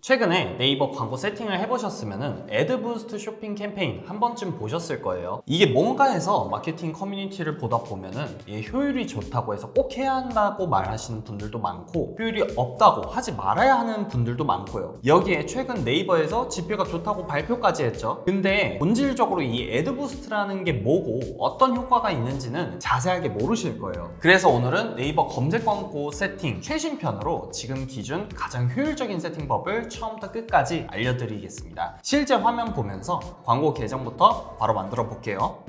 최근에 네이버 광고 세팅을 해보셨으면 애드부스트 쇼핑 캠페인 한 번쯤 보셨을 거예요. 이게 뭔가 해서 마케팅 커뮤니티를 보다 보면은 효율이 좋다고 해서 꼭 해야 한다고 말하시는 분들도 많고, 효율이 없다고 하지 말아야 하는 분들도 많고요. 여기에 최근 네이버에서 지표가 좋다고 발표까지 했죠. 근데 본질적으로 이 애드부스트라는 게 뭐고 어떤 효과가 있는지는 자세하게 모르실 거예요. 그래서 오늘은 네이버 검색 광고 세팅 최신편으로 지금 기준 가장 효율적인 세팅법을 처음부터 끝까지 알려드리겠습니다. 실제 화면 보면서 광고 계정부터 바로 만들어 볼게요.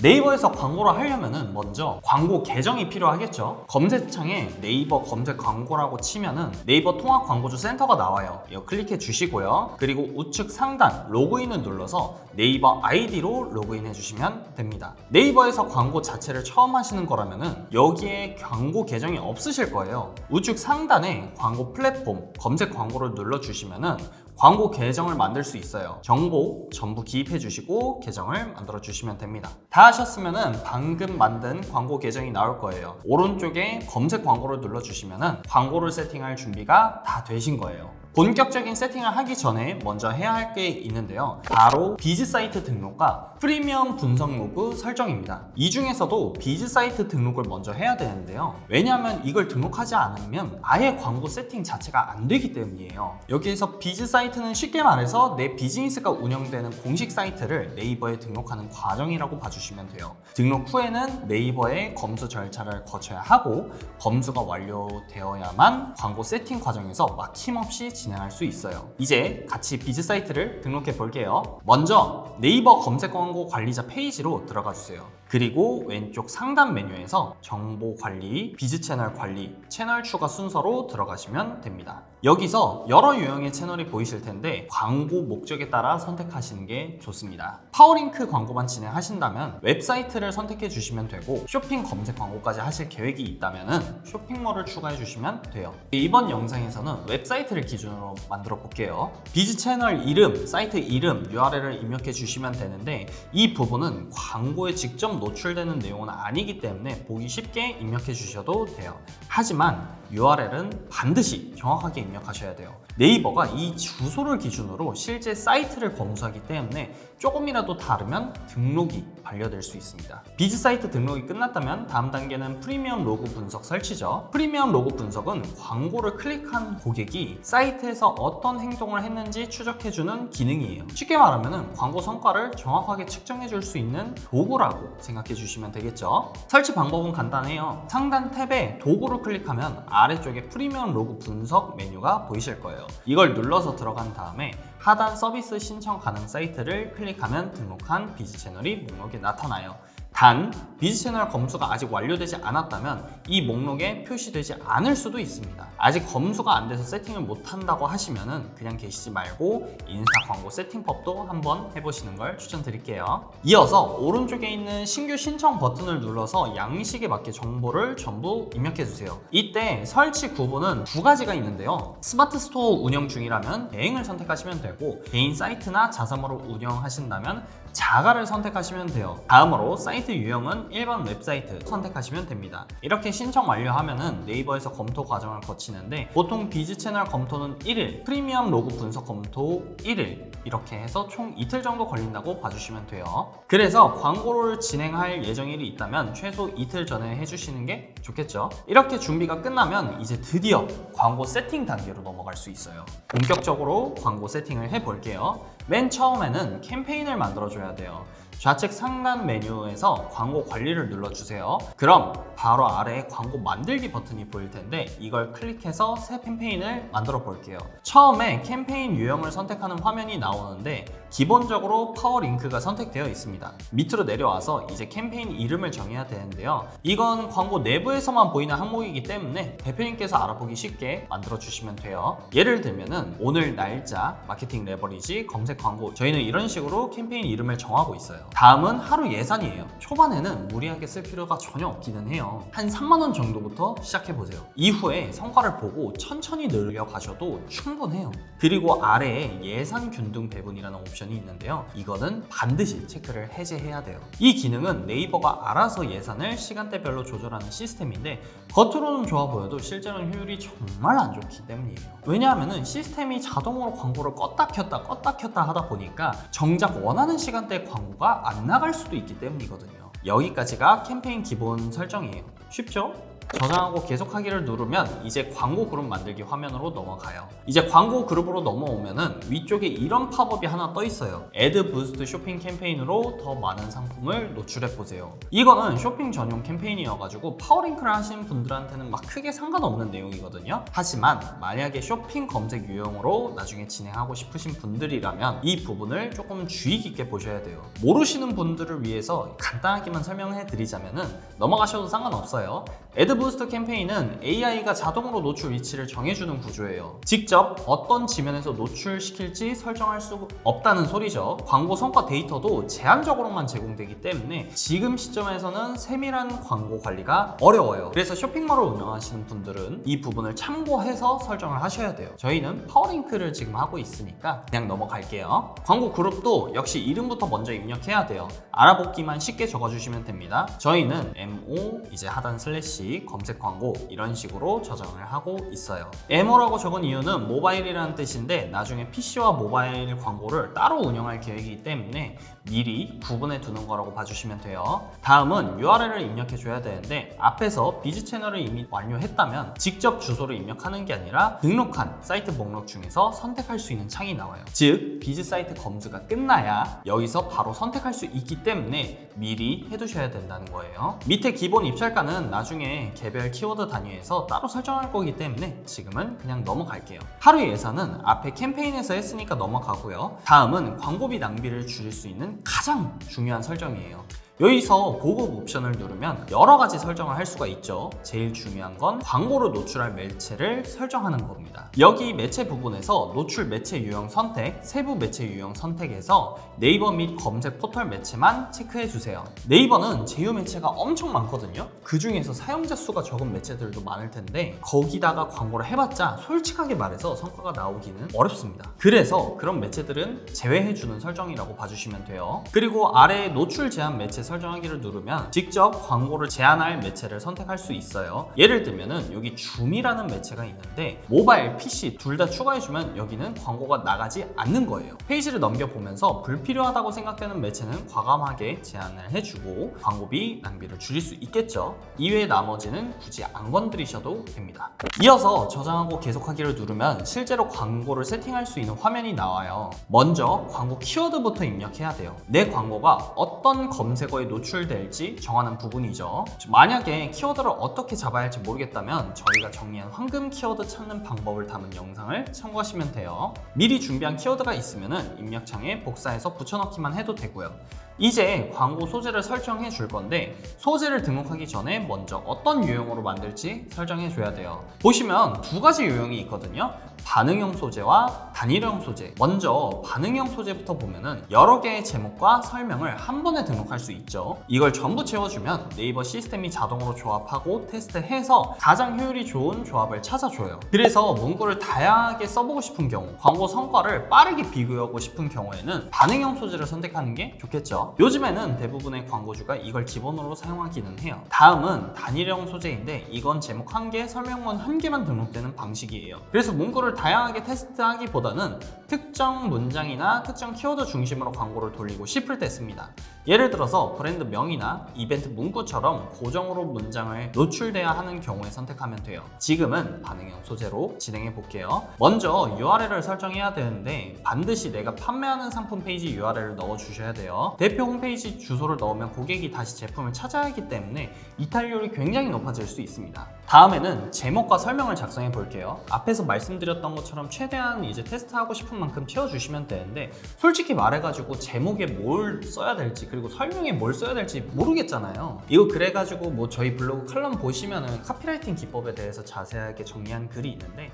네이버에서 광고를 하려면 먼저 광고 계정이 필요하겠죠. 검색창에 네이버 검색 광고라고 치면은 네이버 통합 광고주 센터가 나와요. 이거 클릭해 주시고요. 그리고 우측 상단 로그인을 눌러서 네이버 아이디로 로그인 해주시면 됩니다. 네이버에서 광고 자체를 처음 하시는 거라면은 여기에 광고 계정이 없으실 거예요. 우측 상단에 광고 플랫폼 검색 광고를 눌러주시면은 광고 계정을 만들 수 있어요. 정보 전부 기입해 주시고 계정을 만들어 주시면 됩니다. 다 하셨으면은 방금 만든 광고 계정이 나올 거예요. 오른쪽에 검색 광고를 눌러 주시면은 광고를 세팅할 준비가 다 되신 거예요. 본격적인 세팅을 하기 전에 먼저 해야 할 게 있는데요. 바로 비즈 사이트 등록과 프리미엄 분석 로그 설정입니다. 이 중에서도 비즈 사이트 등록을 먼저 해야 되는데요. 왜냐하면 이걸 등록하지 않으면 아예 광고 세팅 자체가 안 되기 때문이에요. 여기에서 비즈 사이트는 쉽게 말해서 내 비즈니스가 운영되는 공식 사이트를 네이버에 등록하는 과정이라고 봐주시면 돼요. 등록 후에는 네이버의 검수 절차를 거쳐야 하고, 검수가 완료되어야만 광고 세팅 과정에서 막힘없이 진행할 수 있어요. 이제 같이 비즈 사이트를 등록해 볼게요. 먼저 네이버 검색 광고 관리자 페이지로 들어가 주세요. 그리고 왼쪽 상단 메뉴에서 정보 관리, 비즈 채널 관리, 채널 추가 순서로 들어가시면 됩니다. 여기서 여러 유형의 채널이 보이실 텐데 광고 목적에 따라 선택하시는 게 좋습니다. 파워링크 광고만 진행하신다면 웹사이트를 선택해 주시면 되고, 쇼핑 검색 광고까지 하실 계획이 있다면 쇼핑몰을 추가해 주시면 돼요. 이번 영상에서는 웹사이트를 기준으로 만들어 볼게요. 비즈 채널 이름, 사이트 이름, URL을 입력해 주시면 되는데 이 부분은 광고에 직접 노출되는 내용은 아니기 때문에 보기 쉽게 입력해 주셔도 돼요. 하지만 URL은 반드시 정확하게 입력하셔야 돼요. 네이버가 이 주소를 기준으로 실제 사이트를 검수하기 때문에 조금이라도 다르면 등록이 반려될 수 있습니다. 비즈 사이트 등록이 끝났다면 다음 단계는 프리미엄 로그 분석 설치죠. 프리미엄 로그 분석은 광고를 클릭한 고객이 사이트에서 어떤 행동을 했는지 추적해주는 기능이에요. 쉽게 말하면 광고 성과를 정확하게 측정해 줄 수 있는 도구라고 생각해 주시면 되겠죠. 설치 방법은 간단해요. 상단 탭에 도구를 클릭하면 아래쪽에 프리미엄 로그 분석 메뉴가 보이실 거예요. 이걸 눌러서 들어간 다음에 하단 서비스 신청 가능 사이트를 클릭하면 등록한 비즈 채널이 목록에 나타나요. 단, 비즈 채널 검수가 아직 완료되지 않았다면 이 목록에 표시되지 않을 수도 있습니다. 아직 검수가 안 돼서 세팅을 못 한다고 하시면은 그냥 계시지 말고 인스타 광고 세팅법도 한번 해보시는 걸 추천드릴게요. 이어서 오른쪽에 있는 신규 신청 버튼을 눌러서 양식에 맞게 정보를 전부 입력해 주세요. 이때 설치 구분은 두 가지가 있는데요. 스마트 스토어 운영 중이라면 대행을 선택하시면 되고, 개인 사이트나 자사모를 운영하신다면 자가를 선택하시면 돼요. 다음으로 사이트 유형은 일반 웹사이트 선택하시면 됩니다. 이렇게 신청 완료하면은 네이버에서 검토 과정을 거치는데 보통 비즈 채널 검토는 1일, 프리미엄 로그 분석 검토 1일, 이렇게 해서 총 이틀 정도 걸린다고 봐주시면 돼요. 그래서 광고를 진행할 예정일이 있다면 최소 이틀 전에 해주시는 게 좋겠죠. 이렇게 준비가 끝나면 이제 드디어 광고 세팅 단계로 넘어갈 수 있어요. 본격적으로 광고 세팅을 해볼게요. 맨 처음에는 캠페인을 만들어줘야 돼요. 좌측 상단 메뉴에서 광고 관리를 눌러주세요. 그럼 바로 아래에 광고 만들기 버튼이 보일 텐데 이걸 클릭해서 새 캠페인을 만들어 볼게요. 처음에 캠페인 유형을 선택하는 화면이 나오는데 기본적으로 파워링크가 선택되어 있습니다. 밑으로 내려와서 이제 캠페인 이름을 정해야 되는데요. 이건 광고 내부에서만 보이는 항목이기 때문에 대표님께서 알아보기 쉽게 만들어 주시면 돼요. 예를 들면은 오늘 날짜, 마케팅 레버리지, 검색 광고, 저희는 이런 식으로 캠페인 이름을 정하고 있어요. 다음은 하루 예산이에요. 초반에는 무리하게 쓸 필요가 전혀 없기는 해요. 한 3만 원 정도부터 시작해보세요. 이후에 성과를 보고 천천히 늘려가셔도 충분해요. 그리고 아래에 예산 균등 배분이라는 옵션이 있는데요. 이거는 반드시 체크를 해제해야 돼요. 이 기능은 네이버가 알아서 예산을 시간대별로 조절하는 시스템인데 겉으로는 좋아 보여도 실제로는 효율이 정말 안 좋기 때문이에요. 왜냐하면 시스템이 자동으로 광고를 껐다 켰다 하다 보니까 정작 원하는 시간대 광고가 안 나갈 수도 있기 때문이거든요. 여기까지가 캠페인 기본 설정이에요. 쉽죠? 저장하고 계속하기를 누르면 이제 광고 그룹 만들기 화면으로 넘어가요. 이제 광고 그룹으로 넘어오면은 위쪽에 이런 팝업이 하나 떠 있어요. 애드 부스트 쇼핑 캠페인으로 더 많은 상품을 노출해 보세요. 이거는 쇼핑 전용 캠페인이어가지고 파워링크를 하신 분들한테는 막 크게 상관없는 내용이거든요. 하지만 만약에 쇼핑 검색 유형으로 나중에 진행하고 싶으신 분들이라면 이 부분을 조금 주의 깊게 보셔야 돼요. 모르시는 분들을 위해서 간단하게만 설명해 드리자면은 넘어가셔도 상관없어요. 애드 부스트 캠페인은 AI가 자동으로 노출 위치를 정해주는 구조예요. 직접 어떤 지면에서 노출시킬지 설정할 수 없다는 소리죠. 광고 성과 데이터도 제한적으로만 제공되기 때문에 지금 시점에서는 세밀한 광고 관리가 어려워요. 그래서 쇼핑몰을 운영하시는 분들은 이 부분을 참고해서 설정을 하셔야 돼요. 저희는 파워링크를 지금 하고 있으니까 그냥 넘어갈게요. 광고 그룹도 역시 이름부터 먼저 입력해야 돼요. 알아보기만 쉽게 적어주시면 됩니다. 저희는 MO 이제 하단 슬래시 검색 광고 이런 식으로 저장을 하고 있어요. MO라고 적은 이유는 모바일이라는 뜻인데 나중에 PC와 모바일 광고를 따로 운영할 계획이기 때문에 미리 구분해 두는 거라고 봐주시면 돼요. 다음은 URL을 입력해 줘야 되는데 앞에서 비즈 채널을 이미 완료했다면 직접 주소를 입력하는 게 아니라 등록한 사이트 목록 중에서 선택할 수 있는 창이 나와요. 즉 비즈 사이트 검수가 끝나야 여기서 바로 선택할 수 있기 때문에 미리 해두셔야 된다는 거예요. 밑에 기본 입찰가는 나중에 개별 키워드 단위에서 따로 설정할 거기 때문에 지금은 그냥 넘어갈게요. 하루 예산은 앞에 캠페인에서 했으니까 넘어가고요. 다음은 광고비 낭비를 줄일 수 있는 가장 중요한 설정이에요. 여기서 고급 옵션을 누르면 여러 가지 설정을 할 수가 있죠. 제일 중요한 건 광고로 노출할 매체를 설정하는 겁니다. 여기 매체 부분에서 노출 매체 유형 선택, 세부 매체 유형 선택에서 네이버 및 검색 포털 매체만 체크해 주세요. 네이버는 제휴 매체가 엄청 많거든요. 그 중에서 사용자 수가 적은 매체들도 많을 텐데 거기다가 광고를 해봤자 솔직하게 말해서 성과가 나오기는 어렵습니다. 그래서 그런 매체들은 제외해 주는 설정이라고 봐주시면 돼요. 그리고 아래에 노출 제한 매체 설정하기를 누르면 직접 광고를 제한할 매체를 선택할 수 있어요. 예를 들면은 여기 줌이라는 매체가 있는데 모바일, PC 둘 다 추가해주면 여기는 광고가 나가지 않는 거예요. 페이지를 넘겨보면서 불필요하다고 생각되는 매체는 과감하게 제한을 해주고 광고비 낭비를 줄일 수 있겠죠. 이외의 나머지는 굳이 안 건드리셔도 됩니다. 이어서 저장하고 계속하기를 누르면 실제로 광고를 세팅할 수 있는 화면이 나와요. 먼저 광고 키워드부터 입력해야 돼요. 내 광고가 어떤 검색어에 노출될지 정하는 부분이죠. 만약에 키워드를 어떻게 잡아야 할지 모르겠다면 저희가 정리한 황금 키워드 찾는 방법을 담은 영상을 참고하시면 돼요. 미리 준비한 키워드가 있으면 입력창에 복사해서 붙여넣기만 해도 되고요. 이제 광고 소재를 설정해 줄 건데 소재를 등록하기 전에 먼저 어떤 유형으로 만들지 설정해 줘야 돼요. 보시면 두 가지 유형이 있거든요. 반응형 소재와 단일형 소재. 먼저 반응형 소재부터 보면은 여러 개의 제목과 설명을 한 번에 등록할 수 있죠. 이걸 전부 채워주면 네이버 시스템이 자동으로 조합하고 테스트해서 가장 효율이 좋은 조합을 찾아줘요. 그래서 문구를 다양하게 써보고 싶은 경우, 광고 성과를 빠르게 비교하고 싶은 경우에는 반응형 소재를 선택하는 게 좋겠죠. 요즘에는 대부분의 광고주가 이걸 기본으로 사용하기는 해요. 다음은 단일형 소재인데 이건 제목 1개, 설명문 1개만 등록되는 방식이에요. 그래서 문구를 다양하게 테스트하기보다는 특정 문장이나 특정 키워드 중심으로 광고를 돌리고 싶을 때 씁니다. 예를 들어서 브랜드 명이나 이벤트 문구처럼 고정으로 문장을 노출돼야 하는 경우에 선택하면 돼요. 지금은 반응형 소재로 진행해 볼게요. 먼저 URL을 설정해야 되는데 반드시 내가 판매하는 상품 페이지 URL을 넣어 주셔야 돼요. 대표 홈페이지 주소를 넣으면 고객이 다시 제품을 찾아야 하기 때문에 이탈률이 굉장히 높아질 수 있습니다. 다음에는 제목과 설명을 작성해 볼게요. 앞에서 말씀드렸던 것처럼 최대한 이제 테스트하고 싶은 만큼 채워주시면 되는데 솔직히 말해가지고 제목에 뭘 써야 될지 그리고 설명에 뭘 써야 될지 모르겠잖아요. 이거 그래가지고 뭐 저희 블로그 칼럼 보시면은 카피라이팅 기법에 대해서 자세하게 정리한 글이 있는데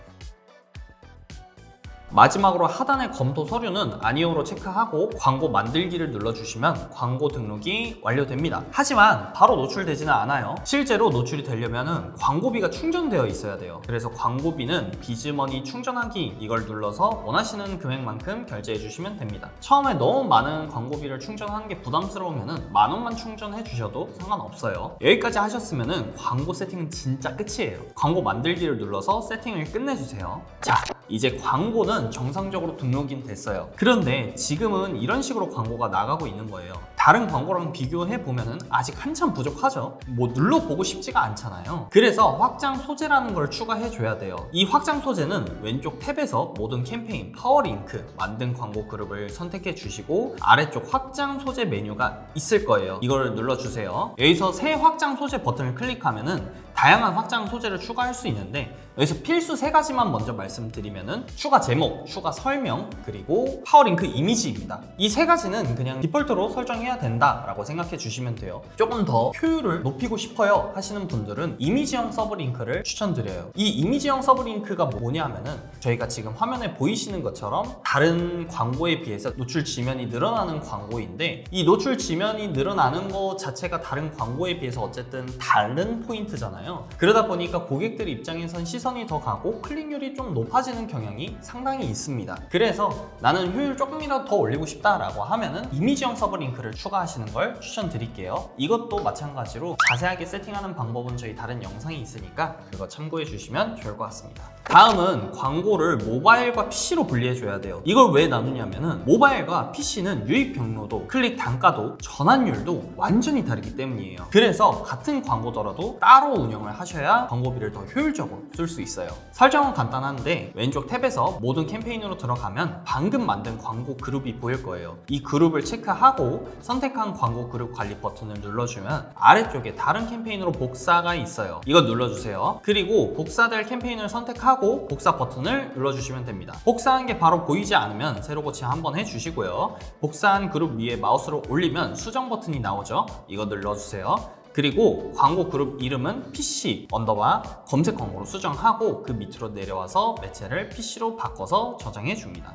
마지막으로 하단의 검토 서류는 아니오로 체크하고 광고 만들기를 눌러주시면 광고 등록이 완료됩니다. 하지만 바로 노출되지는 않아요. 실제로 노출이 되려면 광고비가 충전되어 있어야 돼요. 그래서 광고비는 비즈머니 충전하기 이걸 눌러서 원하시는 금액만큼 결제해 주시면 됩니다. 처음에 너무 많은 광고비를 충전하는 게 부담스러우면 10,000원만 충전해 주셔도 상관없어요. 여기까지 하셨으면 광고 세팅은 진짜 끝이에요. 광고 만들기를 눌러서 세팅을 끝내주세요. 자, 이제 광고는 정상적으로 등록이 됐어요. 그런데 지금은 이런 식으로 광고가 나가고 있는 거예요. 다른 광고랑 비교해 보면은 아직 한참 부족하죠. 뭐 눌러보고 싶지가 않잖아요. 그래서 확장 소재라는 걸 추가해 줘야 돼요. 이 확장 소재는 왼쪽 탭에서 모든 캠페인, 파워링크, 만든 광고 그룹을 선택해 주시고 아래쪽 확장 소재 메뉴가 있을 거예요. 이걸 눌러주세요. 여기서 새 확장 소재 버튼을 클릭하면은 다양한 확장 소재를 추가할 수 있는데 여기서 필수 3가지만 먼저 말씀드리면은 추가 제목, 추가 설명, 그리고 파워링크 이미지입니다. 이 3가지는 그냥 디폴트로 설정해야 된다라고 생각해 주시면 돼요. 조금 더 효율을 높이고 싶어요 하시는 분들은 이미지형 서브링크를 추천드려요. 이 이미지형 서브링크가 뭐냐면은 저희가 지금 화면에 보이시는 것처럼 다른 광고에 비해서 노출 지면이 늘어나는 광고인데 이 노출 지면이 늘어나는 것 자체가 다른 광고에 비해서 어쨌든 다른 포인트잖아요. 그러다 보니까 고객들 입장에선 시선이 더 가고 클릭률이 좀 높아지는 경향이 상당히 있습니다. 그래서 나는 효율 조금이라도 더 올리고 싶다라고 하면은 이미지형 서브링크를 추가하시는 걸 추천드릴게요. 이것도 마찬가지로 자세하게 세팅하는 방법은 저희 다른 영상이 있으니까 그거 참고해 주시면 좋을 것 같습니다. 다음은 광고를 모바일과 PC로 분리해 줘야 돼요. 이걸 왜 나누냐면은 모바일과 PC는 유입 경로도, 클릭 단가도, 전환율도 완전히 다르기 때문이에요. 그래서 같은 광고더라도 따로 운영을 하셔야 광고비를 더 효율적으로 쓸 수 있어요. 설정은 간단한데 왼쪽 탭에서 모든 캠페인으로 들어가면 방금 만든 광고 그룹이 보일 거예요. 이 그룹을 체크하고 선택한 광고 그룹 관리 버튼을 눌러주면 아래쪽에 다른 캠페인으로 복사가 있어요. 이거 눌러주세요. 그리고 복사될 캠페인을 선택하고 복사 버튼을 눌러주시면 됩니다. 복사한 게 바로 보이지 않으면 새로 고침 한번 해주시고요. 복사한 그룹 위에 마우스를 올리면 수정 버튼이 나오죠. 이거 눌러주세요. 그리고 광고 그룹 이름은 PC 언더바 검색 광고로 수정하고 그 밑으로 내려와서 매체를 PC로 바꿔서 저장해 줍니다.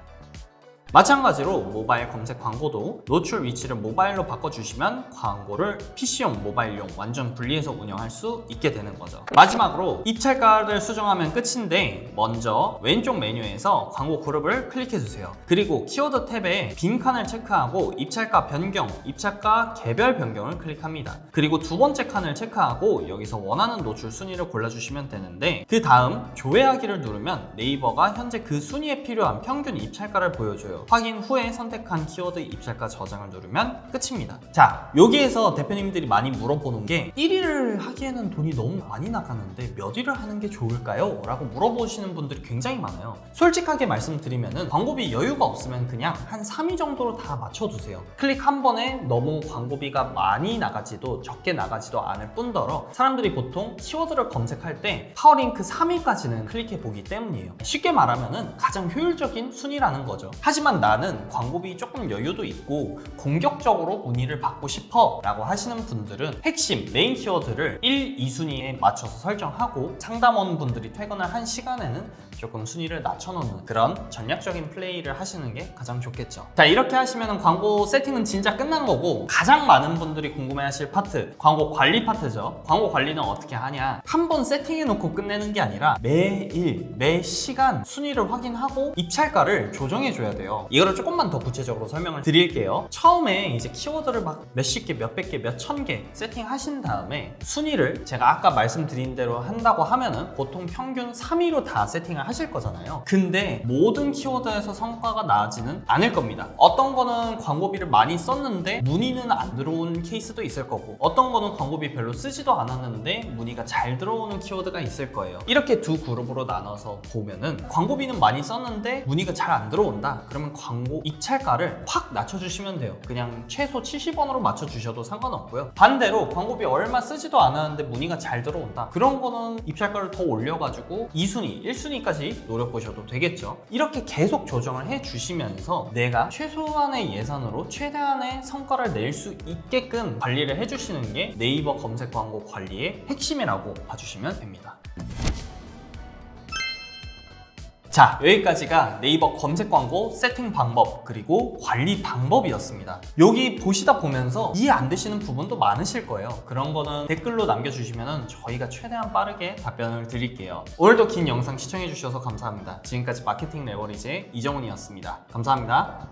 마찬가지로 모바일 검색 광고도 노출 위치를 모바일로 바꿔주시면 광고를 PC용, 모바일용 완전 분리해서 운영할 수 있게 되는 거죠. 마지막으로 입찰가를 수정하면 끝인데 먼저 왼쪽 메뉴에서 광고 그룹을 클릭해주세요. 그리고 키워드 탭에 빈칸을 체크하고 입찰가 변경, 입찰가 개별 변경을 클릭합니다. 그리고 두 번째 칸을 체크하고 여기서 원하는 노출 순위를 골라주시면 되는데 그 다음 조회하기를 누르면 네이버가 현재 그 순위에 필요한 평균 입찰가를 보여줘요. 확인 후에 선택한 키워드 입찰가 저장을 누르면 끝입니다. 자, 여기에서 대표님들이 많이 물어보는 게 1위를 하기에는 돈이 너무 많이 나가는데 몇 위를 하는 게 좋을까요? 라고 물어보시는 분들이 굉장히 많아요. 솔직하게 말씀드리면 광고비 여유가 없으면 그냥 한 3위 정도로 다 맞춰두세요. 클릭 한 번에 너무 광고비가 많이 나가지도 적게 나가지도 않을 뿐더러 사람들이 보통 키워드를 검색할 때 파워링크 3위까지는 클릭해 보기 때문이에요. 쉽게 말하면 가장 효율적인 순위라는 거죠. 하지만 나는 광고비 조금 여유도 있고 공격적으로 문의를 받고 싶어 라고 하시는 분들은 핵심 메인 키워드를 1, 2순위에 맞춰서 설정하고 상담원 분들이 퇴근을 한 시간에는 조금 순위를 낮춰놓는 그런 전략적인 플레이를 하시는 게 가장 좋겠죠. 자, 이렇게 하시면 광고 세팅은 진짜 끝난 거고 가장 많은 분들이 궁금해하실 파트, 광고 관리 파트죠. 광고 관리는 어떻게 하냐? 한 번 세팅해놓고 끝내는 게 아니라 매일, 매 시간 순위를 확인하고 입찰가를 조정해줘야 돼요. 이거를 조금만 더 구체적으로 설명을 드릴게요. 처음에 이제 키워드를 막 몇십 개, 몇백 개, 몇천 개 세팅하신 다음에 순위를 제가 아까 말씀드린 대로 한다고 하면은 보통 평균 3위로 다 세팅을 하실 거잖아요. 근데 모든 키워드에서 성과가 나지는 않을 겁니다. 어떤 거는 광고비를 많이 썼는데 문의는 안 들어온 케이스도 있을 거고 어떤 거는 광고비 별로 쓰지도 않았는데 문의가 잘 들어오는 키워드가 있을 거예요. 이렇게 두 그룹으로 나눠서 보면은 광고비는 많이 썼는데 문의가 잘 안 들어온다. 그러면 광고 입찰가를 확 낮춰주시면 돼요. 그냥 최소 70원으로 맞춰주셔도 상관없고요. 반대로 광고비 얼마 쓰지도 않았는데 문의가 잘 들어온다. 그런 거는 입찰가를 더 올려가지고 2순위, 1순위까지 노려보셔도 되겠죠. 이렇게 계속 조정을 해주시면서 내가 최소한의 예산으로 최대한의 성과를 낼 수 있게끔 관리를 해주시는 게 네이버 검색 광고 관리의 핵심이라고 봐주시면 됩니다. 자, 여기까지가 네이버 검색 광고 세팅 방법 그리고 관리 방법이었습니다. 여기 보시다 보면서 이해 안 되시는 부분도 많으실 거예요. 그런 거는 댓글로 남겨주시면 저희가 최대한 빠르게 답변을 드릴게요. 오늘도 긴 영상 시청해주셔서 감사합니다. 지금까지 마케팅 레버리지의 이정훈이었습니다. 감사합니다.